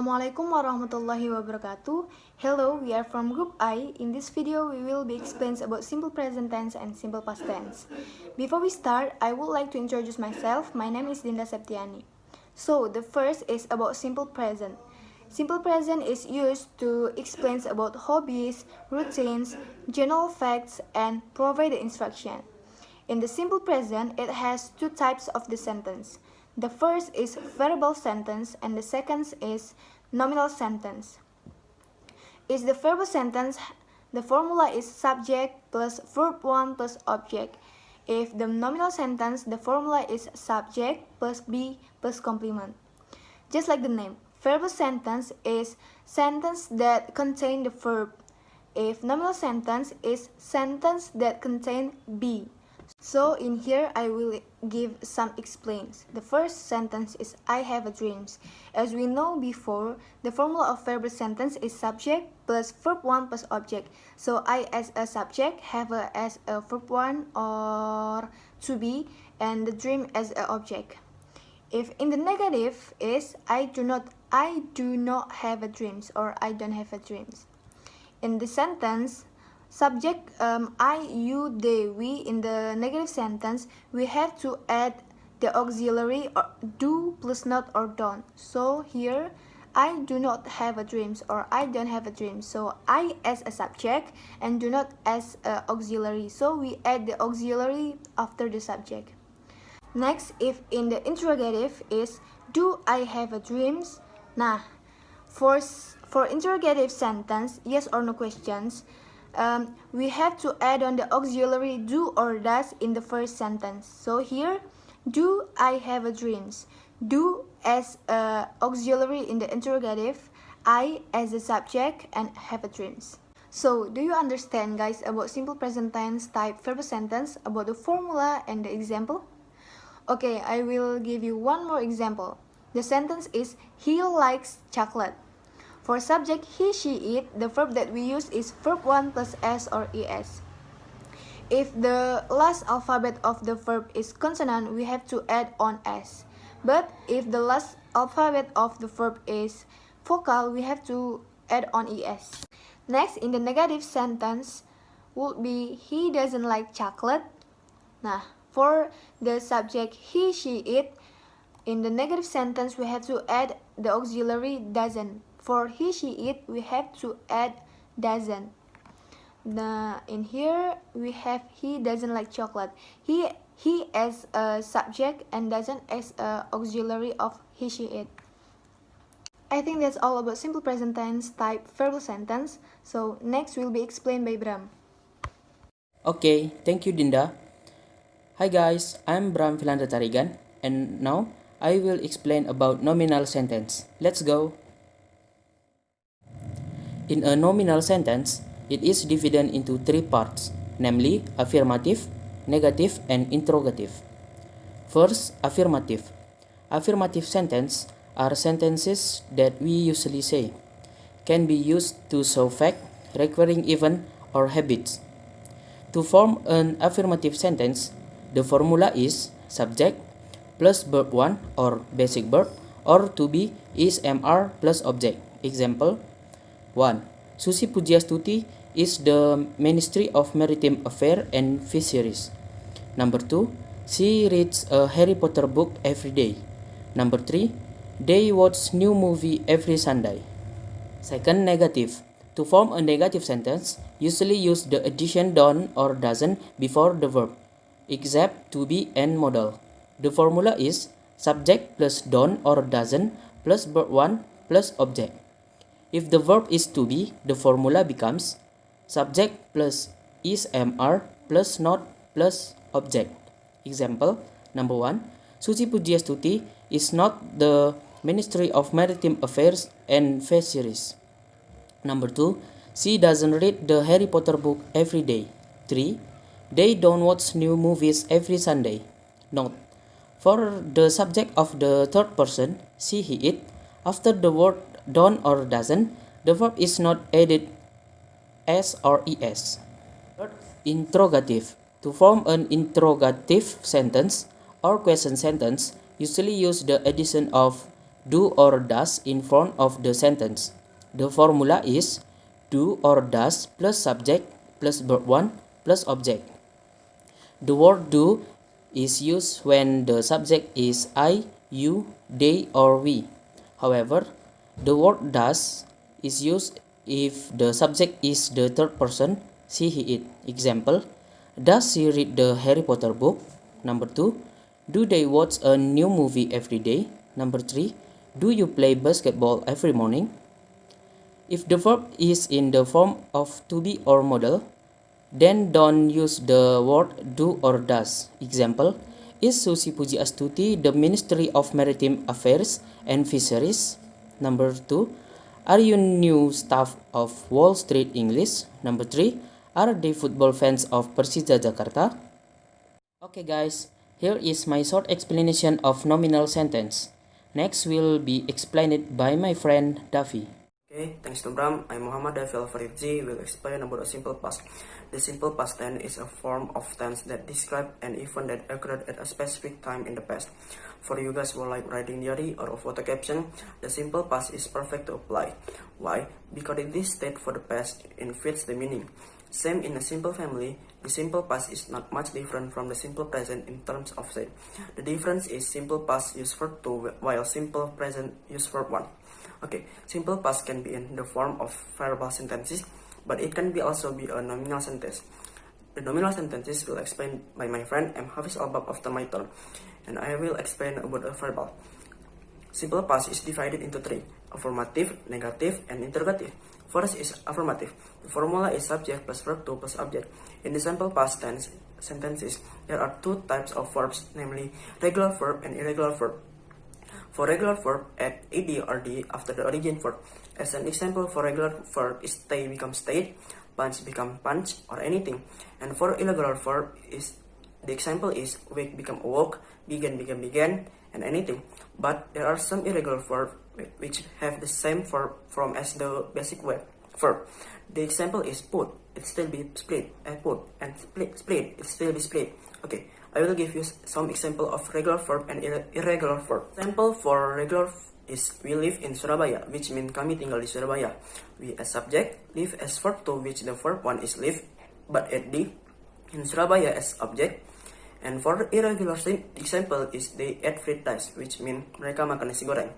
Assalamualaikum warahmatullahi wabarakatuh. Hello, we are from Group I. In this video, we will be explaining about simple present tense and simple past tense. Before we start, I would like to introduce myself. My name is Dinda Septiani. So, the first is about simple present. Simple present is used to explain about hobbies, routines, general facts, and provide the instruction. In the simple present, it has two types of the sentence. The first is verbal sentence and the second is nominal sentence. Is the verbal sentence, the formula is subject plus verb 1 plus object. If the nominal sentence, the formula is subject plus be plus complement. Just like the name, verbal sentence is sentence that contain the verb. If nominal sentence is sentence that contain be. So in here I will give some explains. The first sentence is I have a dreams. As we know before, the formula of verbal sentence is subject plus verb 1 plus object. So I as a subject, have a as a verb 1 or to be, and the dream as an object. If in the negative is I do not have a dreams, or I don't have a dreams. In the sentence subject I, you, they, we, in the negative sentence, we have to add the auxiliary or do plus not or don't. So here, I do not have a dreams or I don't have a dream. So I as a subject and do not as a auxiliary. So we add the auxiliary after the subject. Next, if in the interrogative is do I have a dreams? Nah, for interrogative sentence, yes or no questions, we have to add on the auxiliary do or does in the first sentence. So here, do I have a dreams? Do as a auxiliary in the interrogative, I as a subject, and have a dreams. So, do you understand, guys, about simple present tense type verbal sentence, about the formula and the example? Okay, I will give you one more example. The sentence is he likes chocolate. For subject he, she, it, the verb that we use is verb 1 plus s or es. If the last alphabet of the verb is consonant, we have to add on s. But if the last alphabet of the verb is vocal, we have to add on es. Next, in the negative sentence would be he doesn't like chocolate. Nah, for the subject he, she, it, in the negative sentence we have to add the auxiliary doesn't. For he, she, it, we have to add doesn't. In here we have he doesn't like chocolate. He as a subject and doesn't as a auxiliary of he, she, it. I think that's all about simple present tense type verbal sentence. So next will be explained by Bram. Okay, thank you Dinda. Hi guys, I'm Bram Philandra Tarigan, and now I will explain about nominal sentence. Let's go. In a nominal sentence, it is divided into three parts, namely affirmative, negative, and interrogative. First, affirmative. Affirmative sentences are sentences that we usually say, can be used to show fact, requiring event, or habits. To form an affirmative sentence, the formula is subject plus verb 1 or basic verb, or to be is MR plus object. Example 1. Susi Pujiastuti is the Ministry of Maritime Affairs and Fisheries. Number 2. She reads a Harry Potter book every day. Number 3. They watch new movie every Sunday. Second, negative. To form a negative sentence, usually use the addition don't or doesn't before the verb, except to be and modal. The formula is subject plus don't or doesn't plus verb 1 plus object. If the verb is to be, the formula becomes subject plus is MR plus not plus object. Example number 1. Susi Pujiastuti is not the Ministry of Maritime Affairs and Fisheries. Number 2. She doesn't read the Harry Potter book every day. 3. They don't watch new movies every Sunday. Note: for the subject of the third person, she, he, it, after the word don't or doesn't, the verb is not added s or es. Third, interrogative. To form an interrogative sentence or question sentence, usually use the addition of do or does in front of the sentence. The formula is do or does plus subject plus verb 1 plus object. The word do is used when the subject is I, you, they, or we. However, the word does is used if the subject is the third person, she, he, it. Example, does she read the Harry Potter book? Number 2, do they watch a new movie every day? Number 3, do you play basketball every morning? If the verb is in the form of to be or modal, then don't use the word do or does. Example, is Susi Pujiastuti the Ministry of Maritime Affairs and Fisheries? Number 2, are you new staff of Wall Street English? Number 3, are they football fans of Persija Jakarta? Okay guys, here is my short explanation of nominal sentence. Next will be explained by my friend Davi. Okay, thanks to Bram. I'm Muhammad Davi Alfaridzi will explain about a simple past. The simple past tense is a form of tense that describes an event that occurred at a specific time in the past. For you guys who like writing diary or a photo caption, the simple past is perfect to apply. Why? Because in this state for the past it fits the meaning. Same in a simple family, the simple past is not much different from the simple present in terms of state. The difference is simple past use verb 2 while simple present use verb 1. Okay, simple past can be in the form of verbal sentences, but it can be also be a nominal sentence. The nominal sentences will explain by my friend M. Hafiz Albab after my turn, and I will explain about a verbal. Simple past is divided into three: affirmative, negative, and interrogative. First is affirmative. The formula is subject plus verb 2 plus object. In the simple past tense sentences, there are two types of verbs, namely regular verb and irregular verb. For regular verb, add ed or d after the origin verb. As an example, for regular verb is stay becomes stayed, punch become punch, or anything. And for irregular verb is the example is wake become awoke, began become began, and anything. But there are some irregular verbs which have the same verb form as the basic verb. The example is put, it still be split, put, and split, it still be split. Okay, I will give you some example of regular verb and irregular verb. Example for regular is we live in Surabaya, which means kami tinggal di Surabaya. We as subject, live as verb 2, which the verb 1 is live, but add d in Surabaya as object. And for irregular example is they add fried rice, which means mereka makan nasi goreng.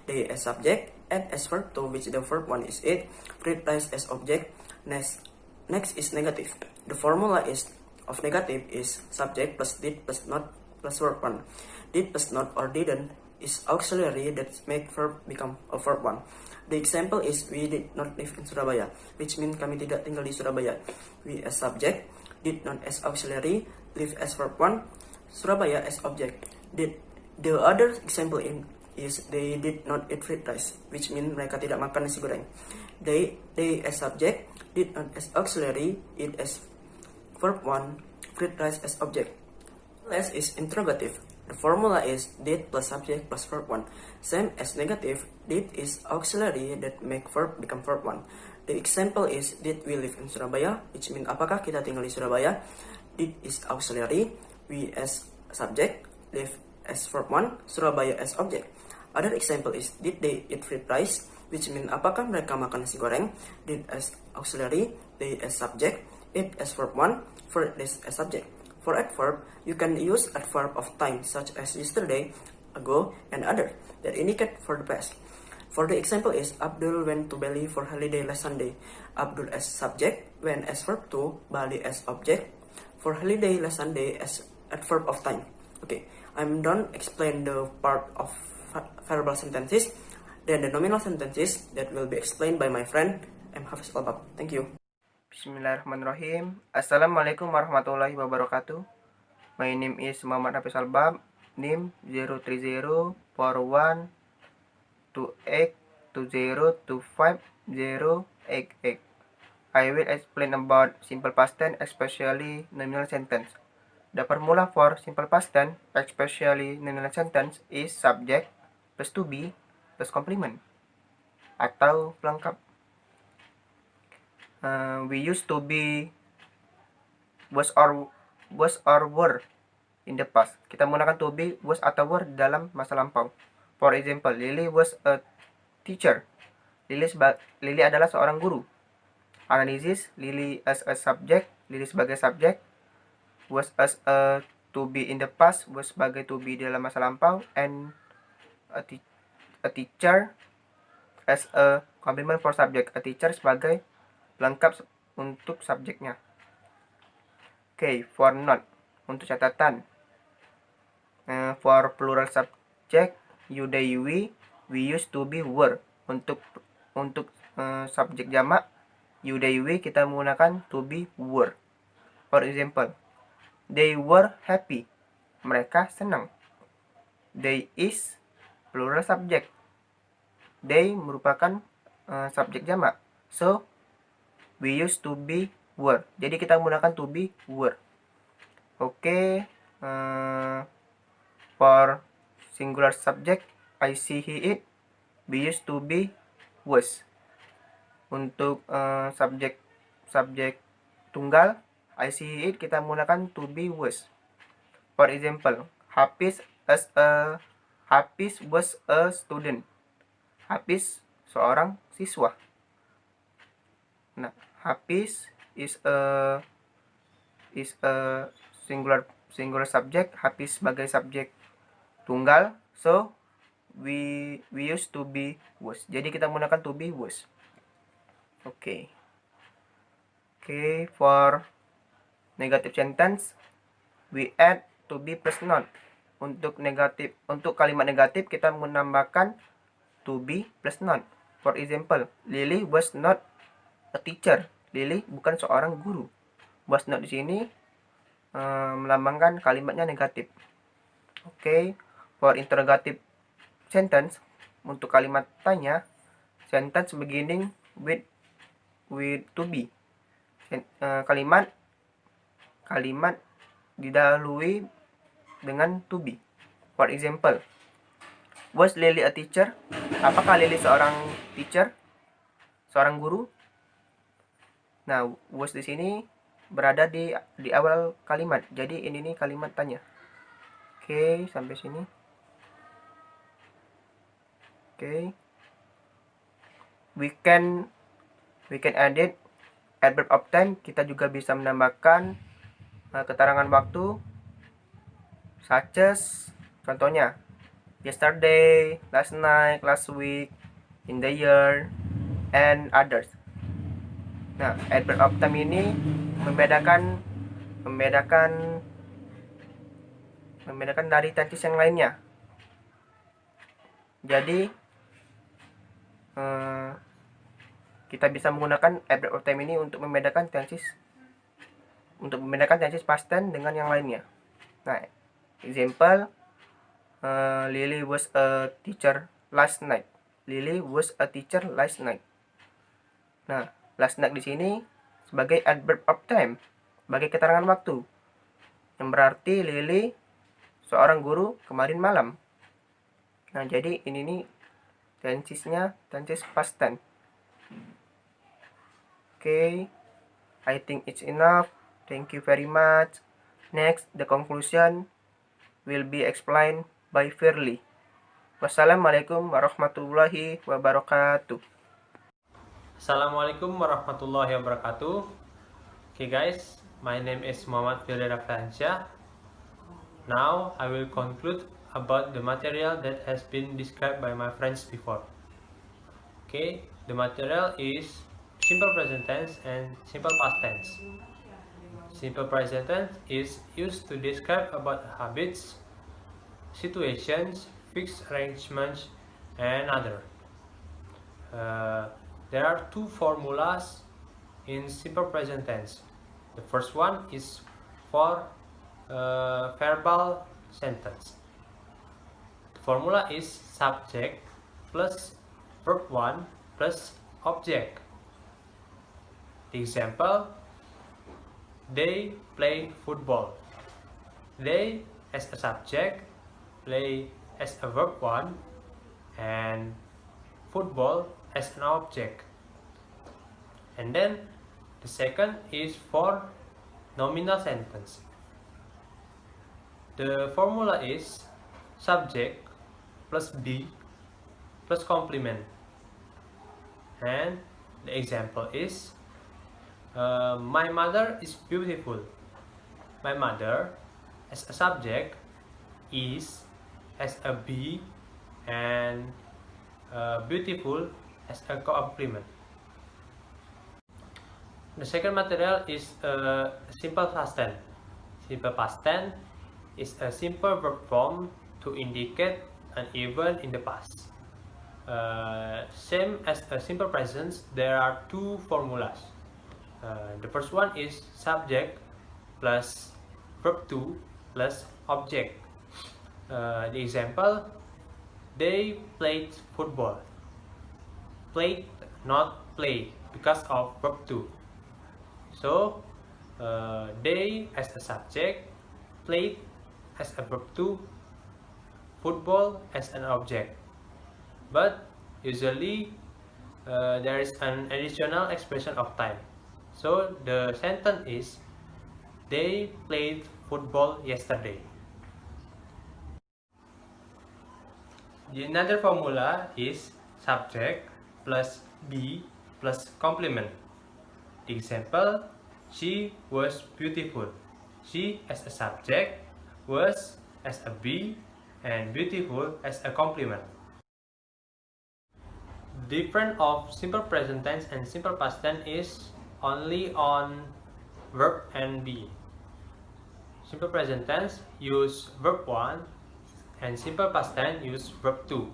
They as subject, add as verb 2, which the verb 1 is eat, fried rice as object. Next is negative. The formula is of negative is subject plus did plus not plus verb 1. Did plus not or didn't is auxiliary that make verb become a verb 1. The example is we did not live in Surabaya, which means kami tidak tinggal di Surabaya. We as subject, did not as auxiliary, live as verb 1, Surabaya as object. The other example is they did not eat fried rice, which means mereka tidak makan nasi goreng. They as subject, did not as auxiliary, eat as verb 1, fried rice as object. Last is interrogative. The formula is did plus subject plus verb 1. Same as negative, did is auxiliary that make verb become verb 1. The example is did we live in Surabaya, which means apakah kita tinggal di Surabaya. Did is auxiliary, we as subject, live as verb 1, Surabaya as object. Other example is did they eat fried rice, which means apakah mereka makan nasi goreng. Did as auxiliary, they as subject, it as verb 1, fried rice as subject. For adverb, you can use adverb of time such as yesterday, ago, and other that indicate for the past. For the example is Abdul went to Bali for holiday last Sunday. Abdul as subject, went as verb 2, Bali as object. For holiday last Sunday as adverb of time. Okay, I'm done explain the part of verbal sentences. Then the nominal sentences that will be explained by my friend M. Hafiz Albab. Thank you. Bismillahirrahmanirrahim. Assalamualaikum warahmatullahi wabarakatuh. My name is Muhammad Hafiz Albab. NIM 0304128202588. I will explain about simple past tense, especially nominal sentence. The formula for simple past tense, especially nominal sentence, is subject plus to be plus complement atau pelengkap. We used to be was or were in the past. Kita menggunakan to be, was atau were dalam masa lampau. For example, Lily was a teacher. Lily adalah seorang guru. Analysis, Lily as a subject, Lily sebagai subjek. Was as a to be in the past, was sebagai to be dalam masa lampau, and a teacher as a complement for subject. A teacher sebagai pelengkap untuk subjeknya. Okay, for note, untuk catatan. For plural subject, you, they, we used to be, were. Untuk subjek jamak, you, they, we, kita menggunakan to be, were. For example, they were happy. Mereka senang. They is plural subject. They merupakan subjek jamak. So, we used to be, were. Jadi kita menggunakan to be, were. Oke. For singular subject, I see, he, it, we used to be, was. Untuk subjek tunggal, I see, he, it, kita menggunakan to be, was. For example, Hafiz was a student. Hafiz seorang siswa. Nah, Hafiz is a singular subject. Hafiz sebagai subjek tunggal. So we used to be, was. Jadi kita menggunakan to be, was. Okay, for negative sentence, we add to be plus not. Untuk kalimat negatif kita menambahkan to be plus not. For example, Lily was not a teacher. Lily bukan seorang guru. Was not di sini melambangkan kalimatnya negatif. Okay, for interrogative sentence, untuk kalimat tanya, sentence beginning with to be. Kalimat didahului dengan to be. For example, was Lily a teacher? Apakah Lily seorang teacher? Seorang guru? Nah, was di sini berada di awal kalimat. Jadi ini nih kalimat tanya. Oke, sampai sini. Oke. We can edit adverb of time. Kita juga bisa menambahkan keterangan waktu, such as, contohnya, yesterday, last night, last week, in the year, and others. Nah, adverb of time ini membedakan dari tenses yang lainnya. Jadi kita bisa menggunakan adverb of time ini untuk membedakan tenses past tense dengan yang lainnya. Nah, example, Lily was a teacher last night. Lily was a teacher last night. Nah, last night di sini sebagai adverb of time, sebagai keterangan waktu, yang berarti Lily seorang guru kemarin malam. Nah, jadi ini nih tensesnya tenses past tense. Okay, I think it's enough. Thank you very much. Next, the conclusion will be explained by Firly. Wassalamualaikum warahmatullahi wabarakatuh. Assalamualaikum warahmatullahi wabarakatuh. Okay guys, my name is Muhammad Firly Raflansyah. Now I will conclude about the material that has been described by my friends before. Okay, the material is simple present tense and simple past tense. Simple present tense is used to describe about habits, situations, fixed arrangements, and other. There are two formulas in simple present tense. The first one is for verbal sentence. The formula is subject plus verb 1 plus object. The example, they play football. They as a subject, play as a verb 1, and football as an object. And then the second is for nominal sentence. The formula is subject plus be plus complement. And the example is my mother is beautiful. My mother as a subject is as a be and beautiful as a complement. The second material is simple past tense. Simple past tense is a simple verb form to indicate an event in the past. Same as a simple present, there are two formulas. The first one is subject plus verb to plus object. The example, they played football. Played, not play, because of verb to. So, they as a subject, played as a verb to, football as an object. But usually there is an additional expression of time. So the sentence is, they played football yesterday. The another formula is subject plus be plus complement. The example, she was beautiful. She as a subject, was as a be, and beautiful as a complement. The difference of simple present tense and simple past tense is only on verb and be. Simple present tense use verb 1 and simple past tense use verb 2.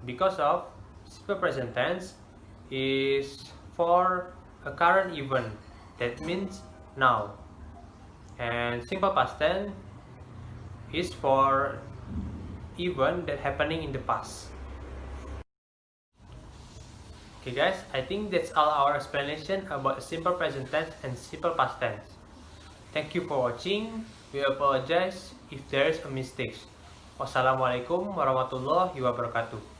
Because of simple present tense is for a current event, that means now, and simple past tense is for event that happening in the past. Okay guys, I think that's all our explanation about simple present tense and simple past tense. Thank you for watching. We apologize if there is a mistake. Wassalamualaikum warahmatullahi wabarakatuh.